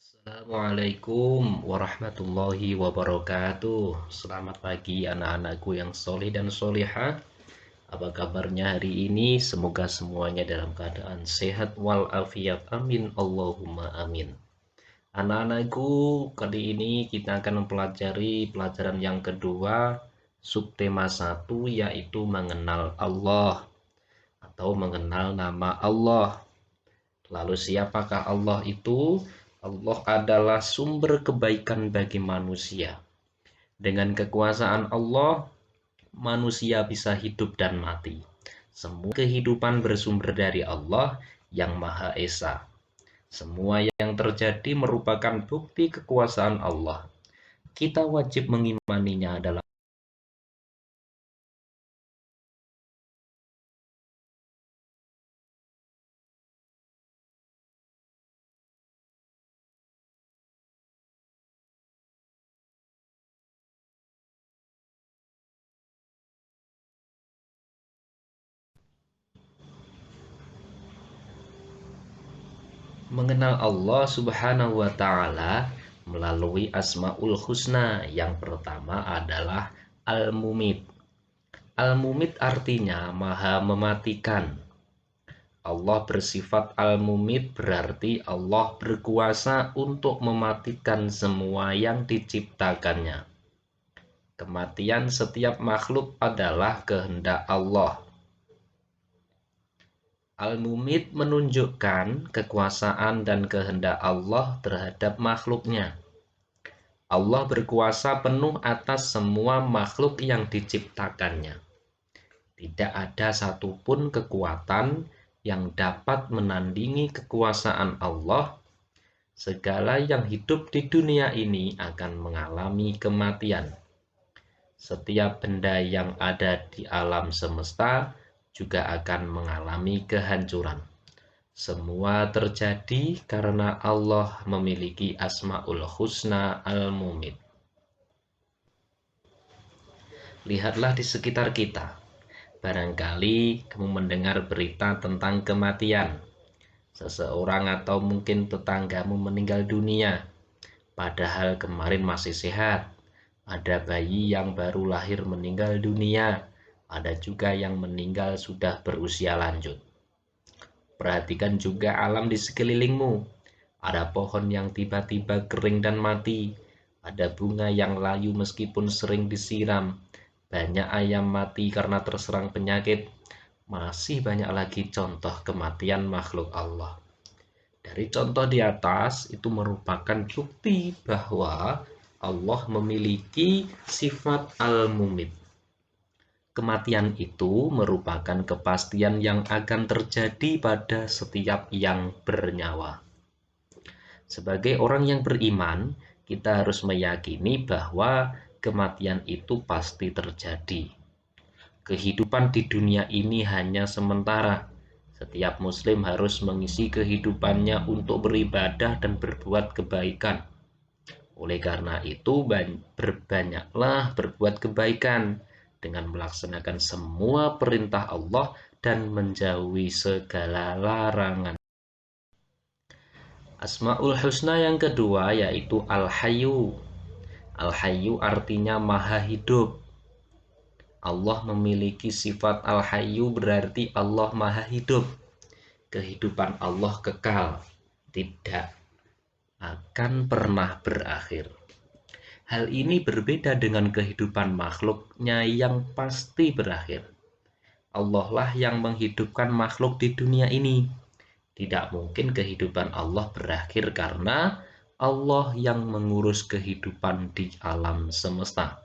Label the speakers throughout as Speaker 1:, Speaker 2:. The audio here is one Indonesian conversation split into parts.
Speaker 1: Assalamualaikum warahmatullahi wabarakatuh. Selamat pagi anak-anakku yang soleh dan solehah. Apa kabarnya hari ini? Semoga semuanya dalam keadaan sehat walafiat. Amin. Allahumma amin. Anak-anakku, kali ini kita akan mempelajari pelajaran yang kedua, subtema 1, yaitu mengenal Allah atau mengenal nama Allah. Lalu siapakah Allah itu? Allah adalah sumber kebaikan bagi manusia. Dengan kekuasaan Allah, manusia bisa hidup dan mati. Semua kehidupan bersumber dari Allah yang Maha Esa. Semua yang terjadi merupakan bukti kekuasaan Allah. Kita wajib mengimaninya dalam mengenal Allah Subhanahu wa Ta'ala melalui Asmaul Husna. Yang pertama adalah Al-Mumit. Al-Mumit artinya Maha Mematikan. Allah bersifat Al-Mumit berarti Allah berkuasa untuk mematikan semua yang diciptakannya. Kematian setiap makhluk adalah kehendak Allah. Al-Mumit menunjukkan kekuasaan dan kehendak Allah terhadap makhluknya. Allah berkuasa penuh atas semua makhluk yang diciptakannya. Tidak ada satupun kekuatan yang dapat menandingi kekuasaan Allah. Segala yang hidup di dunia ini akan mengalami kematian. Setiap benda yang ada di alam semesta juga akan mengalami kehancuran. Semua terjadi karena Allah memiliki Asmaul Husna Al-Mumit. Lihatlah di sekitar kita. Barangkali kamu mendengar berita tentang kematian. Seseorang atau mungkin tetanggamu meninggal dunia, padahal kemarin masih sehat. Ada bayi yang baru lahir meninggal dunia. Ada juga yang meninggal sudah berusia lanjut. Perhatikan juga alam di sekelilingmu. Ada pohon yang tiba-tiba kering dan mati. Ada bunga yang layu meskipun sering disiram. Banyak ayam mati karena terserang penyakit. Masih banyak lagi contoh kematian makhluk Allah. Dari contoh di atas itu merupakan bukti bahwa Allah memiliki sifat Al-Mumit. Kematian itu merupakan kepastian yang akan terjadi pada setiap yang bernyawa. Sebagai orang yang beriman, kita harus meyakini bahwa kematian itu pasti terjadi. Kehidupan di dunia ini hanya sementara. Setiap muslim harus mengisi kehidupannya untuk beribadah dan berbuat kebaikan. Oleh karena itu, berbanyaklah berbuat kebaikan dengan melaksanakan semua perintah Allah dan menjauhi segala larangan. Asmaul Husna yang kedua yaitu Al-Hayyu. Al-Hayyu artinya Maha Hidup. Allah memiliki sifat Al-Hayyu berarti Allah Maha Hidup. Kehidupan Allah kekal, tidak akan pernah berakhir. Hal ini berbeda dengan kehidupan makhluknya yang pasti berakhir. Allah lah yang menghidupkan makhluk di dunia ini. Tidak mungkin kehidupan Allah berakhir karena Allah yang mengurus kehidupan di alam semesta.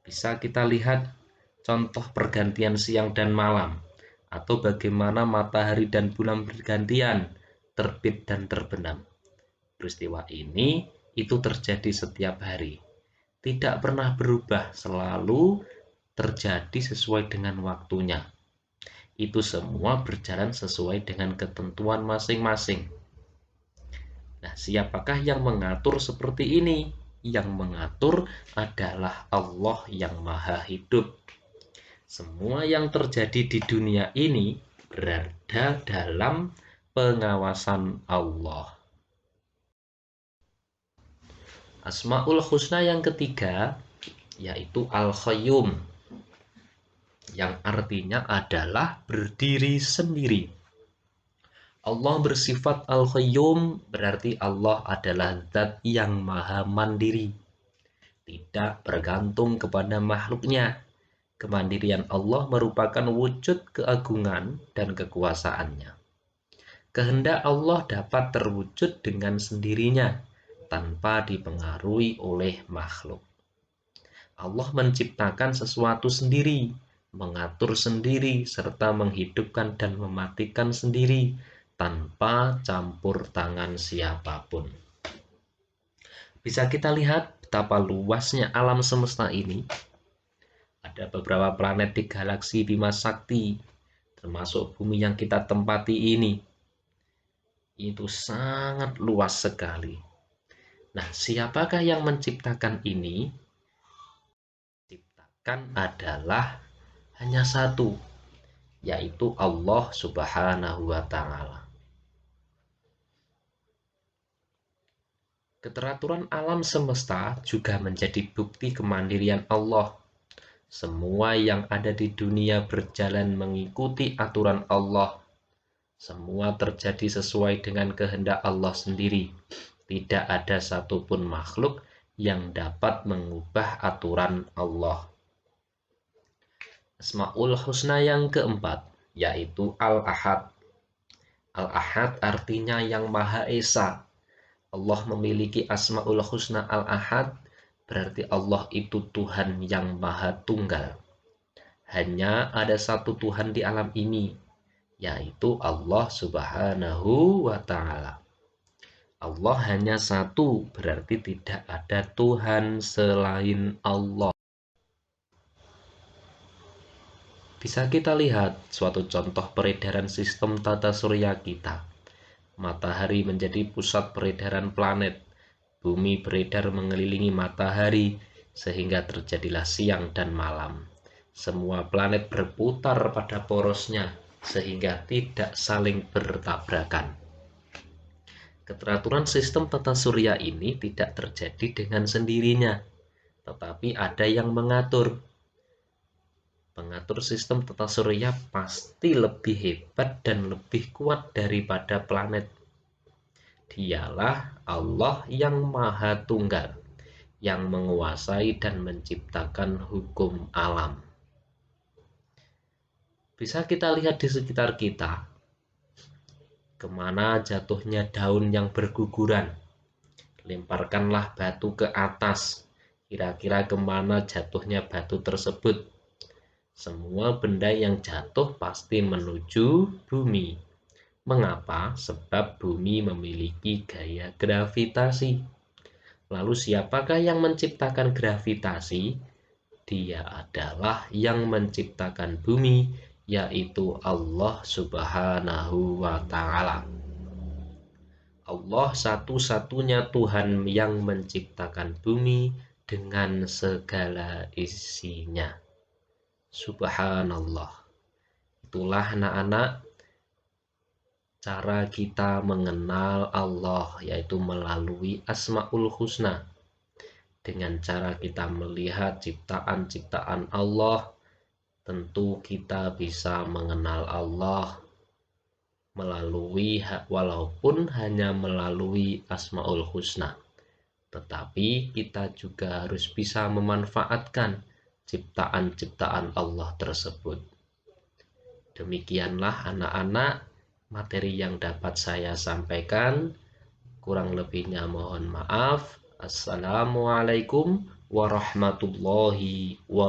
Speaker 1: Bisa kita lihat contoh pergantian siang dan malam, atau bagaimana matahari dan bulan bergantian, terbit dan terbenam. Peristiwa ini itu terjadi setiap hari. Tidak pernah berubah, selalu terjadi sesuai dengan waktunya. Itu semua berjalan sesuai dengan ketentuan masing-masing. Nah, siapakah yang mengatur seperti ini? Yang mengatur adalah Allah yang Maha Hidup. Semua yang terjadi di dunia ini berada dalam pengawasan Allah. Asmaul Husna yang ketiga yaitu Al-Qayyum, yang artinya adalah berdiri sendiri. Allah bersifat Al-Qayyum berarti Allah adalah zat yang maha mandiri, tidak bergantung kepada makhluknya. Kemandirian Allah merupakan wujud keagungan dan kekuasaannya. Kehendak Allah dapat terwujud dengan sendirinya, tanpa dipengaruhi oleh makhluk. Allah menciptakan sesuatu sendiri, mengatur sendiri, serta menghidupkan dan mematikan sendiri, tanpa campur tangan siapapun. Bisa kita lihat betapa luasnya alam semesta ini. Ada beberapa planet di galaksi Bima Sakti, termasuk bumi yang kita tempati ini. Itu sangat luas sekali. Nah, siapakah yang menciptakan ini? Ciptakan adalah hanya satu, yaitu Allah Subhanahu wa Ta'ala. Keteraturan alam semesta juga menjadi bukti kemandirian Allah. Semua yang ada di dunia berjalan mengikuti aturan Allah. Semua terjadi sesuai dengan kehendak Allah sendiri. Tidak ada satupun makhluk yang dapat mengubah aturan Allah. Asmaul Husna yang keempat yaitu Al-Ahad. Al-Ahad artinya yang Maha Esa. Allah memiliki Asmaul Husna Al-Ahad, berarti Allah itu Tuhan yang Maha Tunggal. Hanya ada satu Tuhan di alam ini, yaitu Allah Subhanahu wa Ta'ala. Allah hanya satu, berarti tidak ada Tuhan selain Allah. Bisa kita lihat suatu contoh peredaran sistem tata surya kita. Matahari menjadi pusat peredaran planet. Bumi beredar mengelilingi matahari, sehingga terjadilah siang dan malam. Semua planet berputar pada porosnya, sehingga tidak saling bertabrakan. Keteraturan sistem tata surya ini tidak terjadi dengan sendirinya, tetapi ada yang mengatur. Pengatur sistem tata surya pasti lebih hebat dan lebih kuat daripada planet. Dialah Allah yang Maha Tunggal, yang menguasai dan menciptakan hukum alam. Bisa kita lihat di sekitar kita, kemana jatuhnya daun yang berguguran. Lemparkanlah batu ke atas, kira-kira kemana jatuhnya batu tersebut. Semua benda yang jatuh pasti menuju bumi. Mengapa? Sebab bumi memiliki gaya gravitasi. Lalu siapakah yang menciptakan gravitasi? Dia adalah yang menciptakan bumi, yaitu Allah Subhanahu wa Ta'ala. Allah satu-satunya Tuhan yang menciptakan bumi dengan segala isinya. Subhanallah. Itulah anak-anak cara kita mengenal Allah, yaitu melalui Asmaul Husna. Dengan cara kita melihat ciptaan-ciptaan Allah, tentu kita bisa mengenal Allah melalui, walaupun hanya melalui Asmaul Husna. Tetapi kita juga harus bisa memanfaatkan ciptaan-ciptaan Allah tersebut. Demikianlah anak-anak materi yang dapat saya sampaikan. Kurang lebihnya mohon maaf. Assalamualaikum warahmatullahi wabarakatuh.